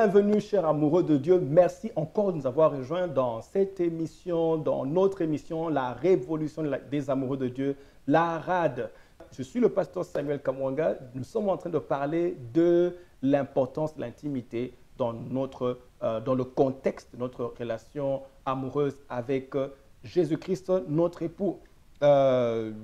Bienvenue, chers amoureux de Dieu. Merci encore de nous avoir rejoints dans cette émission, dans notre émission, La Révolution des amoureux de Dieu, la RAD. Je suis le pasteur Samuel Kamwanga. Nous sommes en train de parler de l'importance de l'intimité dans le contexte de notre relation amoureuse avec Jésus-Christ, notre époux.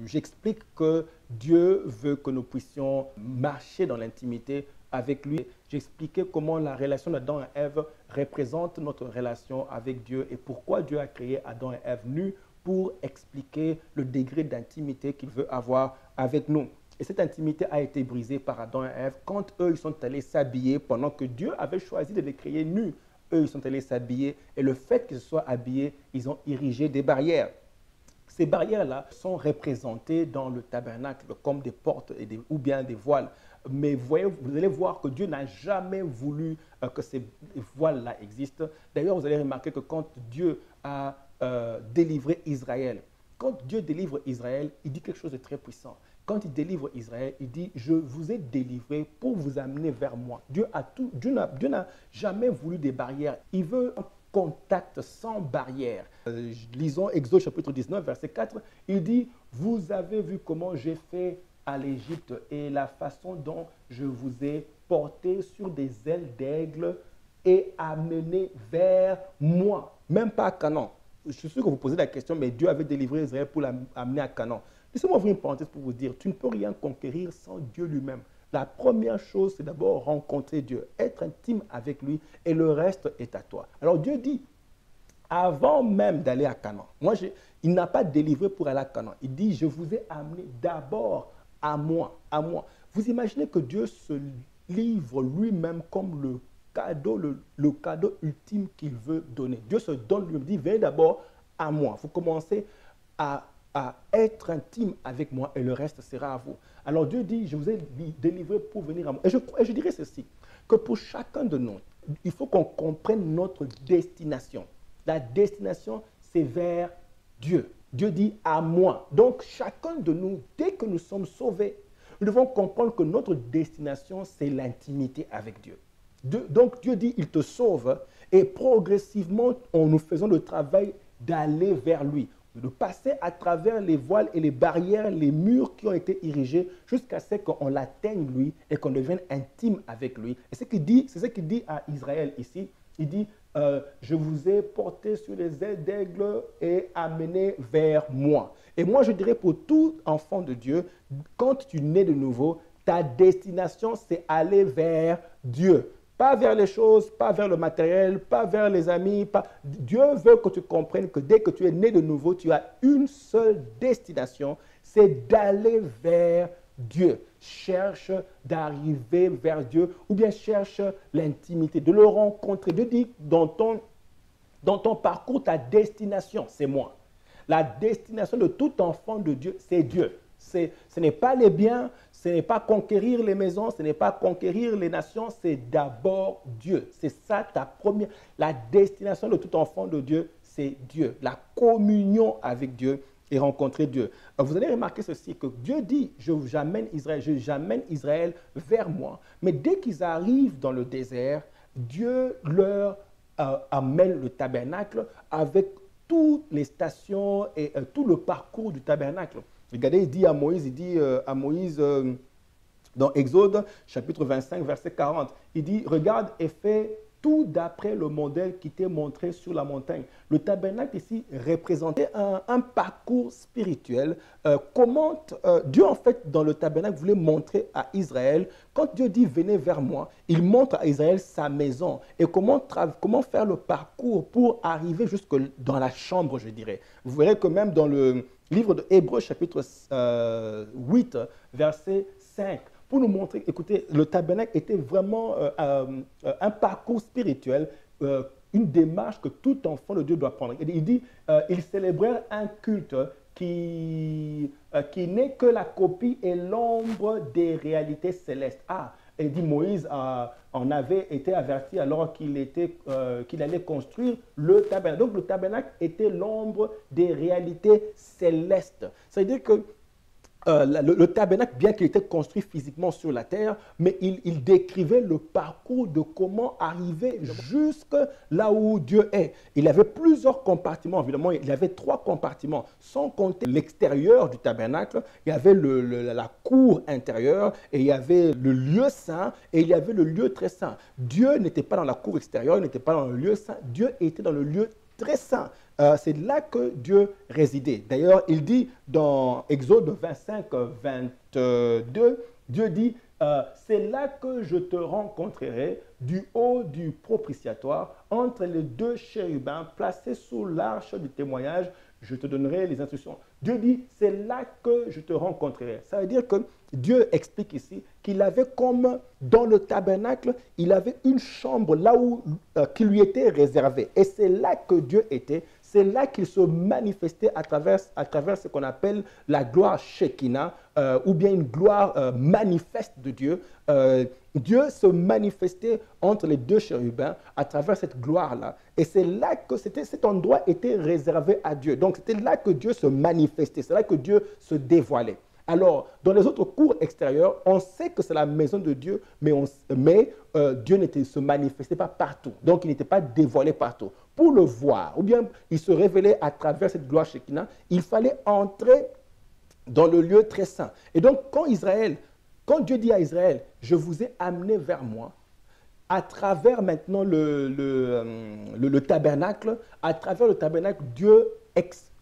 J'explique que Dieu veut que nous puissions marcher dans l'intimité avec lui. J'expliquais comment la relation d'Adam et Ève représente notre relation avec Dieu et pourquoi Dieu a créé Adam et Ève nus pour expliquer le degré d'intimité qu'il veut avoir avec nous. Et cette intimité a été brisée par Adam et Ève quand eux, ils sont allés s'habiller pendant que Dieu avait choisi de les créer nus. Eux, ils sont allés s'habiller et le fait qu'ils se soient habillés, ils ont érigé des barrières. Ces barrières-là sont représentées dans le tabernacle comme des portes ou bien des voiles. Mais vous allez voir que Dieu n'a jamais voulu que ces voiles-là existent. D'ailleurs, vous allez remarquer que quand Dieu a délivré Israël, quand Dieu délivre Israël, il dit quelque chose de très puissant. Quand il délivre Israël, il dit « Je vous ai délivré pour vous amener vers moi ». Dieu n'a jamais voulu des barrières. Il veut un contact sans barrière. Lisons Exode chapitre 19, verset 4. Il dit « Vous avez vu comment j'ai fait à l'Égypte et la façon dont je vous ai porté sur des ailes d'aigle et amené vers moi. » Même pas à Canaan. Je suis sûr que vous posez la question, mais Dieu avait délivré Israël pour l'amener à Canaan. Laissez-moi ouvrir une parenthèse pour vous dire, tu ne peux rien conquérir sans Dieu lui-même. La première chose, c'est d'abord rencontrer Dieu, être intime avec lui et le reste est à toi. Alors Dieu dit, avant même d'aller à Canaan, il n'a pas délivré pour aller à Canaan. Il dit, je vous ai amené d'abord à moi, à moi. Vous imaginez que Dieu se livre lui-même comme le cadeau ultime qu'il veut donner. Dieu se donne lui-même, dit, venez d'abord à moi. Vous commencez à être intime avec moi et le reste sera à vous. Alors Dieu dit, je vous ai délivré pour venir à moi. Et je dirais ceci, que pour chacun de nous, il faut qu'on comprenne notre destination. La destination, c'est vers Dieu. Dieu dit à moi. Donc chacun de nous, dès que nous sommes sauvés, nous devons comprendre que notre destination, c'est l'intimité avec Dieu. Donc Dieu dit, il te sauve et progressivement, nous faisons le travail d'aller vers lui, de passer à travers les voiles et les barrières, les murs qui ont été érigés jusqu'à ce qu'on l'atteigne lui et qu'on devienne intime avec lui. Et c'est ce qu'il dit à Israël ici. Il dit, je vous ai porté sur les ailes d'aigle et amené vers moi. Et moi, je dirais pour tout enfant de Dieu, quand tu nais de nouveau, ta destination, c'est aller vers Dieu. Pas vers les choses, pas vers le matériel, pas vers les amis. Dieu veut que tu comprennes que dès que tu es né de nouveau, tu as une seule destination, c'est d'aller vers Dieu. Cherche d'arriver vers Dieu ou bien cherche l'intimité, de le rencontrer. Dieu dit dans ton parcours, ta destination, c'est moi. La destination de tout enfant de Dieu, c'est Dieu. Ce n'est pas les biens, ce n'est pas conquérir les maisons, ce n'est pas conquérir les nations, c'est d'abord Dieu. C'est ça ta première. La destination de tout enfant de Dieu, c'est Dieu. La communion avec Dieu et rencontrer Dieu. Vous allez remarquer ceci, que Dieu dit, j'amène Israël vers moi. Mais dès qu'ils arrivent dans le désert, Dieu leur amène le tabernacle avec toutes les stations et tout le parcours du tabernacle. Regardez, il dit à Moïse, dans Exode, chapitre 25, verset 40, il dit, regarde et fais tout d'après le modèle qui t'est montré sur la montagne. Le tabernacle ici représentait un parcours spirituel. Comment Dieu, en fait, dans le tabernacle, voulait montrer à Israël, quand Dieu dit « venez vers moi », il montre à Israël sa maison et comment faire le parcours pour arriver jusque dans la chambre, je dirais. Vous verrez que même dans le livre de Hébreux, chapitre 8, verset 5, pour nous montrer, écoutez, le tabernacle était vraiment un parcours spirituel, une démarche que tout enfant de Dieu doit prendre. Il dit, ils célébrèrent un culte qui n'est que la copie et l'ombre des réalités célestes. Ah, il dit, Moïse en avait été averti alors qu'il allait construire le tabernacle. Donc le tabernacle était l'ombre des réalités célestes. C'est-à-dire que le tabernacle, bien qu'il était construit physiquement sur la terre, mais il décrivait le parcours de comment arriver jusque là où Dieu est. Il avait plusieurs compartiments, évidemment, il y avait 3 compartiments, sans compter l'extérieur du tabernacle. Il y avait la cour intérieure, et il y avait le lieu saint, et il y avait le lieu très saint. Dieu n'était pas dans la cour extérieure, il n'était pas dans le lieu saint, Dieu était dans le lieu très saint. C'est là que Dieu résidait. D'ailleurs, il dit dans Exode 25, 22, Dieu dit, c'est là que je te rencontrerai du haut du propitiatoire, entre les 2 chérubins placés sous l'arche du témoignage, je te donnerai les instructions. Dieu dit, c'est là que je te rencontrerai. Ça veut dire que Dieu explique ici qu'il avait comme dans le tabernacle, il avait une chambre là où qui lui était réservée. Et c'est là que Dieu était. C'est là qu'il se manifestait à travers ce qu'on appelle la gloire Shekinah, ou bien une gloire manifeste de Dieu. Dieu se manifestait entre les 2 chérubins à travers cette gloire-là. Et c'est là que cet endroit était réservé à Dieu. Donc c'était là que Dieu se manifestait, c'est là que Dieu se dévoilait. Alors, dans les autres cours extérieures, on sait que c'est la maison de Dieu, mais Dieu ne se manifestait pas partout. Donc, il n'était pas dévoilé partout. Pour le voir, ou bien il se révélait à travers cette gloire Shekinah, il fallait entrer dans le lieu très saint. Et donc, quand Dieu dit à Israël, je vous ai amené vers moi, à travers maintenant le tabernacle, à travers le tabernacle, Dieu,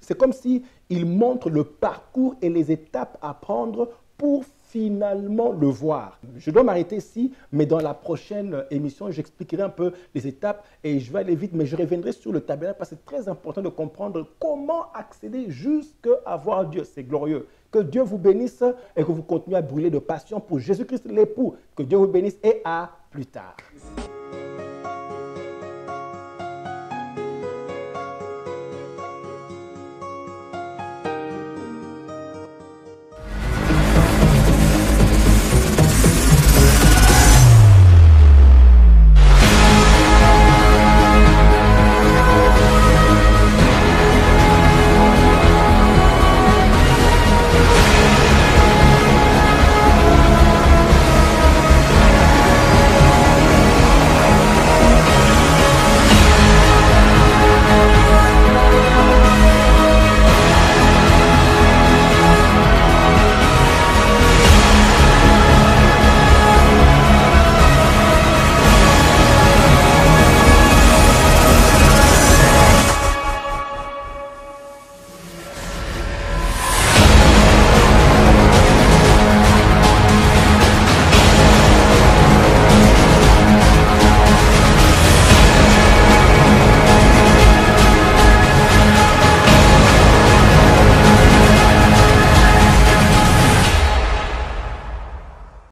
c'est comme si il montre le parcours et les étapes à prendre pour finalement le voir. Je dois m'arrêter ici, mais dans la prochaine émission, j'expliquerai un peu les étapes et je vais aller vite, mais je reviendrai sur le tabernacle parce que c'est très important de comprendre comment accéder jusqu'à voir Dieu. C'est glorieux. Que Dieu vous bénisse et que vous continuez à brûler de passion pour Jésus-Christ l'époux. Que Dieu vous bénisse et à plus tard.